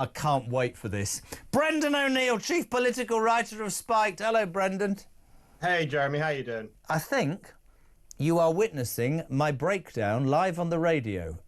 I can't wait for this. Brendan O'Neill, Chief Political Writer of Spiked. Hello, Brendan. Hey, Jeremy, how you doing? I think you are witnessing my breakdown live on the radio.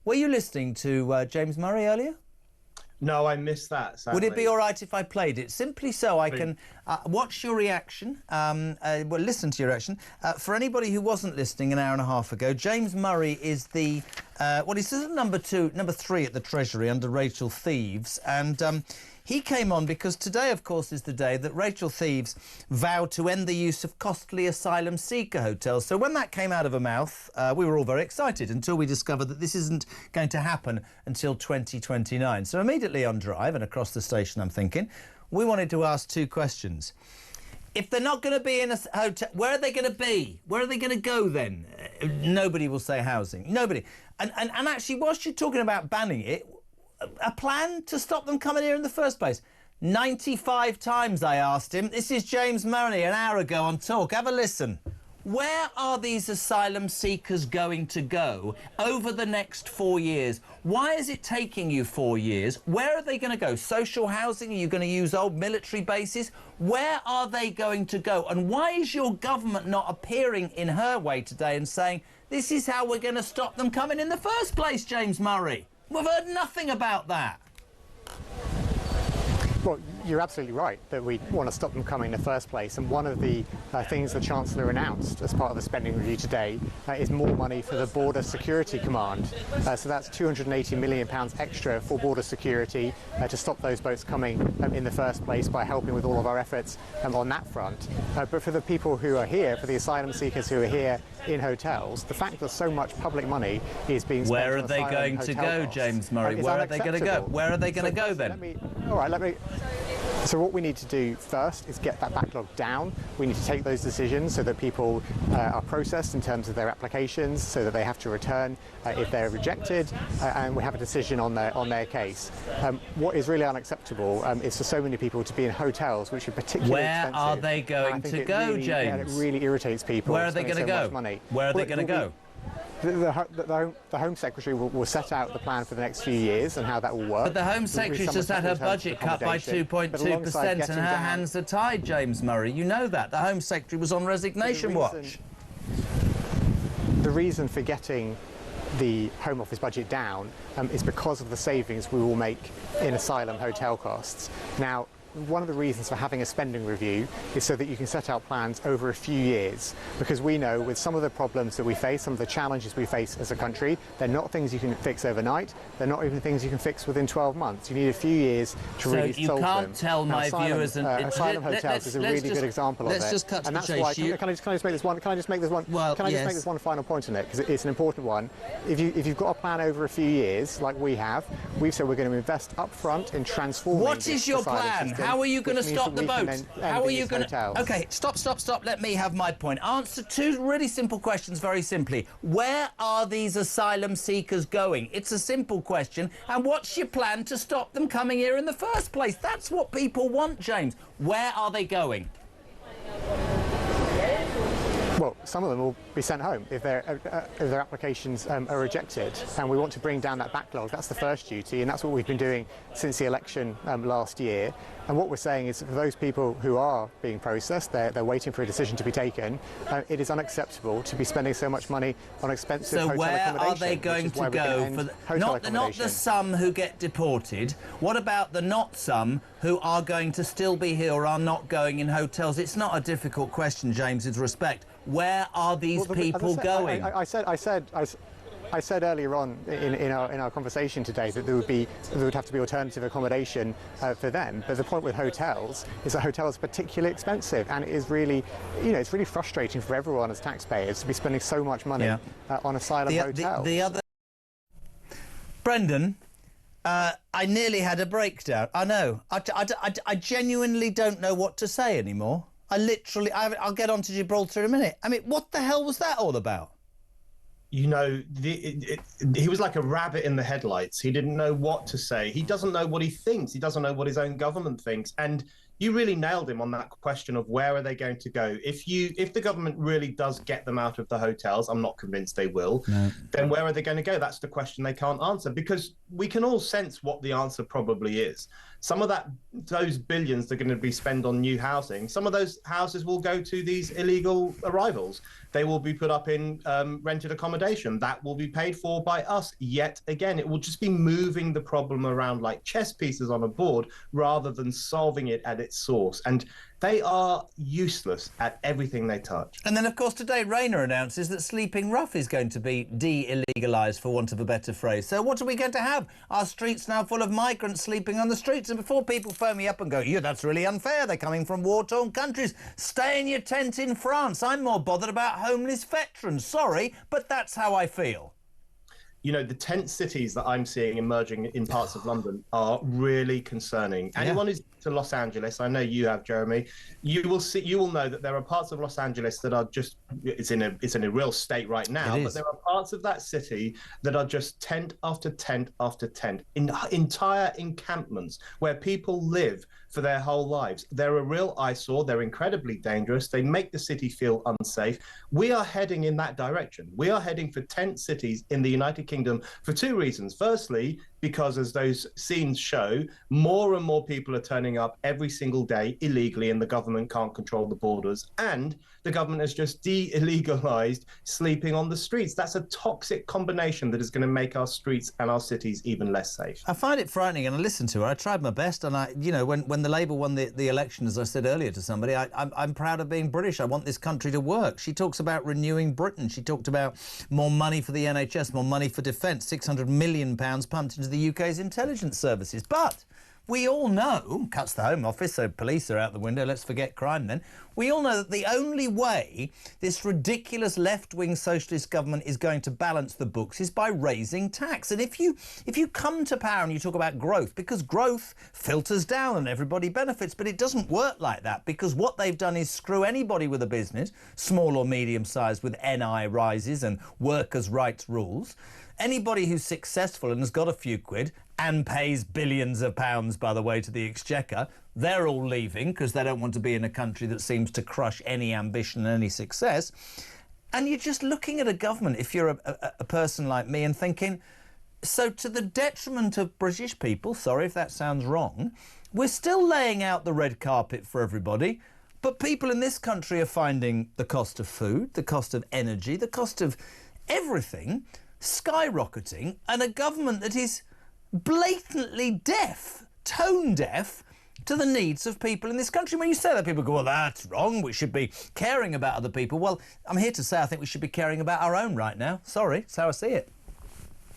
Were you listening to James Murray earlier? No, I missed that, sadly. Would it be all right if I played it? Simply so I can watch your reaction, well, listen to your reaction. For anybody who wasn't listening an hour and a half ago, James Murray is the, well, he's number 3 at the Treasury under Rachel Reeves, and he came on because today, of course, is the day that Rachel Reeves vowed to end the use of costly asylum seeker hotels. So when that came out of her mouth, we were all very excited until we discovered that this isn't going to happen until 2029. So immediately on Drive and across the station, I'm thinking, we wanted to ask 2 questions. If they're not going to be in a hotel, where are they going to be? Where are they going to go then? Nobody will say housing. Nobody. And actually, whilst you're talking about banning it, a plan to stop them coming here in the first place. 95 times I asked him. This is James Murray an hour ago on Talk. Have a listen. Where are these asylum seekers going to go over the next 4 years? Why is it taking you 4 years? Where are they going to go? Social housing? Are you going to use old military bases? Where are they going to go? And why is your government not appearing in her way today and saying, this is how we're going to stop them coming in the first place, James Murray? We've heard nothing about that. Well, you're absolutely right that we want to stop them coming in the first place. And one of the things the Chancellor announced as part of the spending review today is more money for the Border Security Command. So that's £280 million extra for border security to stop those boats coming in the first place by helping with all of our efforts on that front. But for the people who are here, for the asylum seekers who are here in hotels, the fact that so much public money is being spent Where are on they asylum going to go, costs, James Murray? Where are they going to go? Where are they going to go then? So what we need to do first is get that backlog down. We need to take those decisions so that people are processed in terms of their applications, so that they have to return if they're rejected, and we have a decision on their case. What is really unacceptable is for so many people to be in hotels, which are particularly expensive. Where are they going to go, James? And it really irritates people. Where are they going to go? Where are they going to go? The Home Secretary will set out the plan for the next few years and how that will work. But the Home Secretary just had her budget cut by 2.2% and her hands are tied, James Murray. You know that. The Home Secretary was on resignation watch. The reason for getting the Home Office budget down is because of the savings we will make in asylum hotel costs. Now, one of the reasons for having a spending review is so that you can set out plans over a few years, because we know with some of the problems that we face, some of the challenges we face as a country, they're not things you can fix overnight, they're not even things you can fix within 12 months. You need a few years to really solve them. So you can't tell my viewers... Asylum hotels is a really good example of it. Let's just cut to the chase. Why, can I just make this one final point on it, because it's an important one. If you've got a plan over a few years, like we have, we've said we're going to invest up front in transforming... What is your plan? How are you going to stop the boats? How are you going to... OK, stop. Let me have my point. Answer 2 really simple questions very simply. Where are these asylum seekers going? It's a simple question. And what's your plan to stop them coming here in the first place? That's what people want, James. Where are they going? Well, some of them will be sent home if their applications are rejected, and we want to bring down that backlog. That's the first duty, and that's what we've been doing since the election last year. And what we're saying is, for those people who are being processed, they're waiting for a decision to be taken. It is unacceptable to be spending so much money on expensive hotel accommodation. So where are they going to go? Not the some who get deported. What about the not some who are going to still be here or are not going in hotels? It's not a difficult question, James, with respect. Where are these people going? I said earlier on in our conversation today that there would have to be alternative accommodation for them. But the point with hotels is that hotels are particularly expensive, and it is really, it's really frustrating for everyone as taxpayers to be spending so much money on asylum hotels. Brendan, I nearly had a breakdown. I know. I genuinely don't know what to say anymore. I'll get on to Gibraltar in a minute. I mean, what the hell was that all about? You know, he was like a rabbit in the headlights. He didn't know what to say. He doesn't know what he thinks. He doesn't know what his own government thinks. And you really nailed him on that question of where are they going to go. If the government really does get them out of the hotels, I'm not convinced they will, then where are they going to go? That's the question they can't answer, because we can all sense what the answer probably is. Some of those billions they're going to be spent on new housing, some of those houses will go to these illegal arrivals. They will be put up in rented accommodation. That will be paid for by us yet again. It will just be moving the problem around like chess pieces on a board rather than solving it at its source. And they are useless at everything they touch. And then, of course, today Rayner announces that sleeping rough is going to be de-illegalised, for want of a better phrase. So what are we going to have? Our streets now full of migrants sleeping on the streets. And before people phone me up and go, yeah, that's really unfair, they're coming from war-torn countries, stay in your tent in France. I'm more bothered about homeless veterans. Sorry, but that's how I feel. You know, the tent cities that I'm seeing emerging in parts of London are really concerning. Anyone who's to Los Angeles, I know you have, Jeremy, you will know that there are parts of Los Angeles that are just, it's in a real state right now, but there are parts of that city that are just tent after tent after tent, entire encampments where people live for their whole lives. They're a real eyesore. They're incredibly dangerous. They make the city feel unsafe. We are heading in that direction. We are heading for tent cities in the United Kingdom for two reasons. Firstly, because as those scenes show, more and more people are turning up every single day illegally, and the government can't control the borders. And the government has just de-illegalized sleeping on the streets. That's a toxic combination that is going to make our streets and our cities even less safe. I find it frightening, and I listened to her. I tried my best, and when the Labour won the election, as I said earlier to somebody, I'm proud of being British. I want this country to work. She talks about renewing Britain. She talked about more money for the NHS, more money for defence, £600 million pumped into the UK's intelligence services. But we all know, cuts the Home Office, so police are out the window, let's forget crime then. We all know that the only way this ridiculous left-wing socialist government is going to balance the books is by raising tax. And if you come to power and you talk about growth, because growth filters down and everybody benefits, but it doesn't work like that, because what they've done is screw anybody with a business, small or medium-sized, with NI rises and workers' rights rules. Anybody who's successful and has got a few quid and pays billions of pounds, by the way, to the Exchequer, they're all leaving because they don't want to be in a country that seems to crush any ambition and any success. And you're just looking at a government, if you're a person like me, and thinking, so to the detriment of British people, sorry if that sounds wrong, we're still laying out the red carpet for everybody, but people in this country are finding the cost of food, the cost of energy, the cost of everything skyrocketing, and a government that is blatantly deaf, tone deaf, to the needs of people in this country. When you say that, people go, well, that's wrong, we should be caring about other people. Well, I'm here to say I think we should be caring about our own right now. Sorry, that's how I see it.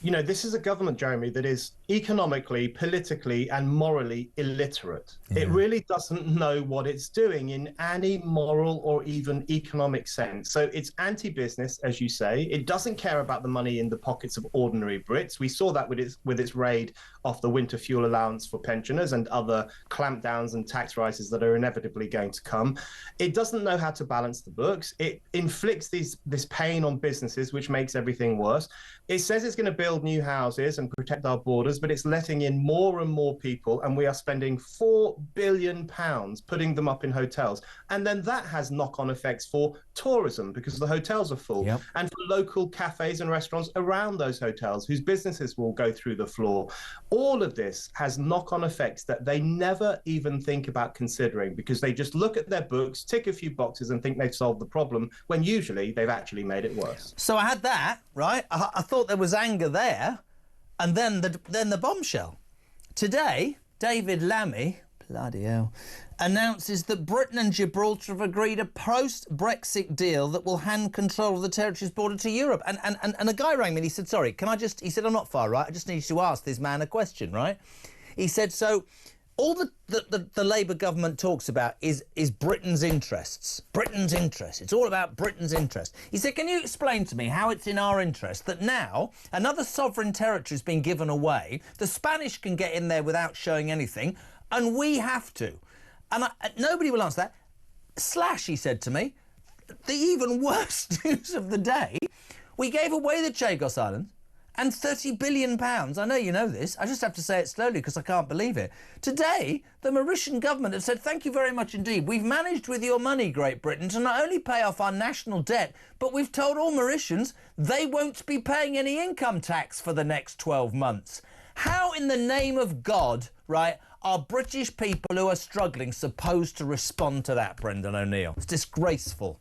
You know, this is a government, Jeremy, that is economically, politically and morally illiterate. Yeah. It really doesn't know what it's doing in any moral or even economic sense. So it's anti-business, as you say. It doesn't care about the money in the pockets of ordinary Brits. We saw that with its raid off the winter fuel allowance for pensioners and other clampdowns and tax rises that are inevitably going to come. It doesn't know how to balance the books. It inflicts this pain on businesses, which makes everything worse. It says it's going to build new houses and protect our borders, but it's letting in more and more people, and we are spending £4 billion putting them up in hotels. And then that has knock-on effects for tourism, because the hotels are full, and for local cafes and restaurants around those hotels, whose businesses will go through the floor. All of this has knock-on effects that they never even think about considering, because they just look at their books, tick a few boxes and think they've solved the problem, when usually they've actually made it worse. So I had that, right? I thought there was anger there, and then the bombshell. Today, David Lammy, bloody hell, announces that Britain and Gibraltar have agreed a post-Brexit deal that will hand control of the territory's border to Europe. And a guy rang me and he said, sorry, he said, I'm not far right, I just need you to ask this man a question, right? He said, so all the Labour government talks about is Britain's interests. Britain's interests. It's all about Britain's interests. He said, can you explain to me how it's in our interest that now another sovereign territory has been given away, the Spanish can get in there without showing anything, and we have to? And nobody will answer that. Slash, he said to me, the even worse news of the day, we gave away the Chagos Islands, and £30 billion. I know you know this. I just have to say it slowly because I can't believe it. Today, the Mauritian government have said, thank you very much indeed. We've managed with your money, Great Britain, to not only pay off our national debt, but we've told all Mauritians they won't be paying any income tax for the next 12 months. How in the name of God, right, are British people who are struggling supposed to respond to that, Brendan O'Neill? It's disgraceful.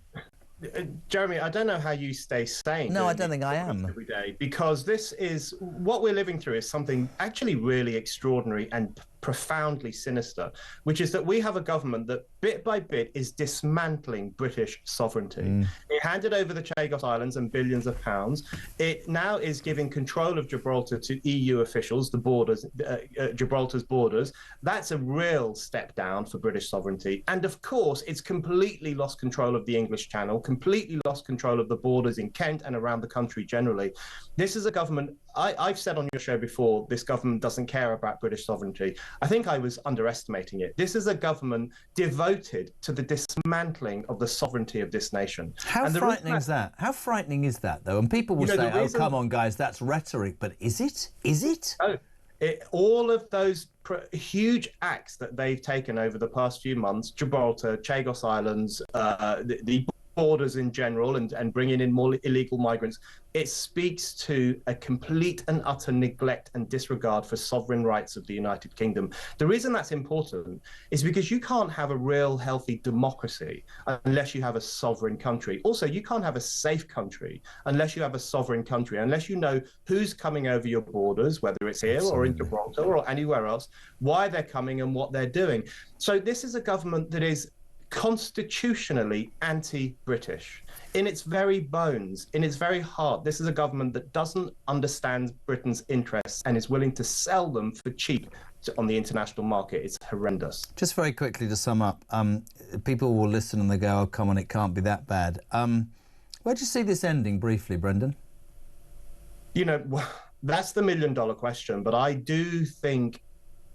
Jeremy, I don't know how you stay sane. No, I don't think I am. Every day, because this is what we're living through is something actually really extraordinary and profoundly sinister, which is that we have a government that bit by bit is dismantling British sovereignty. It handed over the Chagos Islands and billions of pounds. It now is giving control of Gibraltar to EU officials, the borders, Gibraltar's borders. That's a real step down for British sovereignty. And of course, it's completely lost control of the English Channel, completely lost control of the borders in Kent and around the country generally. This is a government, I've said on your show before, this government doesn't care about British sovereignty. I think I was underestimating it. This is a government devoted to the dismantling of the sovereignty of this nation. How frightening is that? How frightening is that, though? And people will say, oh, come on, guys, that's rhetoric. But is it? Is it? Oh, all of those huge acts that they've taken over the past few months, Gibraltar, Chagos Islands, the borders in general, and bringing in more illegal migrants, it speaks to a complete and utter neglect and disregard for sovereign rights of the United Kingdom. The reason that's important is because you can't have a real healthy democracy unless you have a sovereign country. Also, you can't have a safe country unless you have a sovereign country, unless you know who's coming over your borders, whether it's here or in Gibraltar or anywhere else, why they're coming and what they're doing. So this is a government that is constitutionally anti-British. In its very bones, in its very heart, this is a government that doesn't understand Britain's interests and is willing to sell them for cheap on the international market. It's horrendous. Just very quickly to sum up, people will listen and they go, oh, come on, it can't be that bad. Where do you see this ending, briefly, Brendan? You know, that's the million-dollar question, but I do think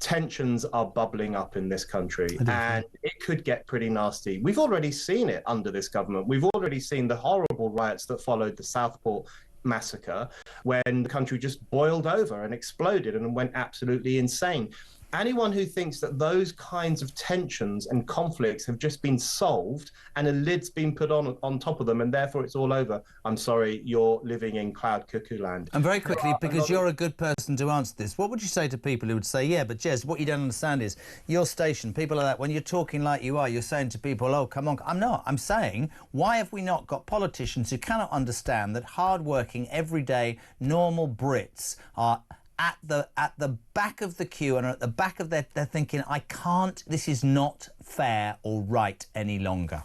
tensions are bubbling up in this country and it could get pretty nasty. We've already seen it under this government. We've already seen the horrible riots that followed the Southport massacre when the country just boiled over and exploded and went absolutely insane. Anyone who thinks that those kinds of tensions and conflicts have just been solved and a lid's been put on top of them and therefore it's all over, I'm sorry, you're living in cloud cuckoo land. And very quickly, because you're a good person to answer this, what would you say to people who would say, yeah, but Jez, what you don't understand is your station, people like that, when you're talking like you are, you're saying to people, oh, come on. I'm not. I'm saying, why have we not got politicians who cannot understand that hard-working, everyday, normal Brits are at the back of the queue and at the back of they're thinking, I can't, this is not fair or right any longer?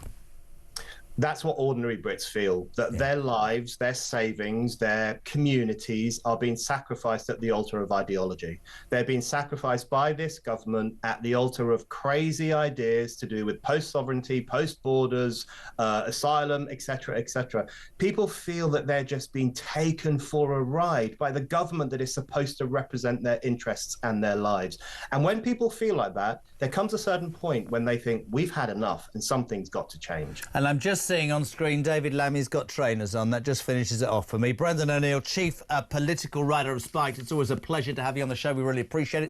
That's what ordinary Brits feel, that their lives, their savings, their communities are being sacrificed at the altar of ideology. They're being sacrificed by this government at the altar of crazy ideas to do with post-sovereignty, post-borders, asylum, etc., etc. People feel that they're just being taken for a ride by the government that is supposed to represent their interests and their lives. And when people feel like that, there comes a certain point when they think, we've had enough and something's got to change. And I'm just seeing on screen David Lammy's got trainers on. That just finishes it off for me. Brendan O'Neill, Chief Political Writer of Spiked. It's always a pleasure to have you on the show. We really appreciate it.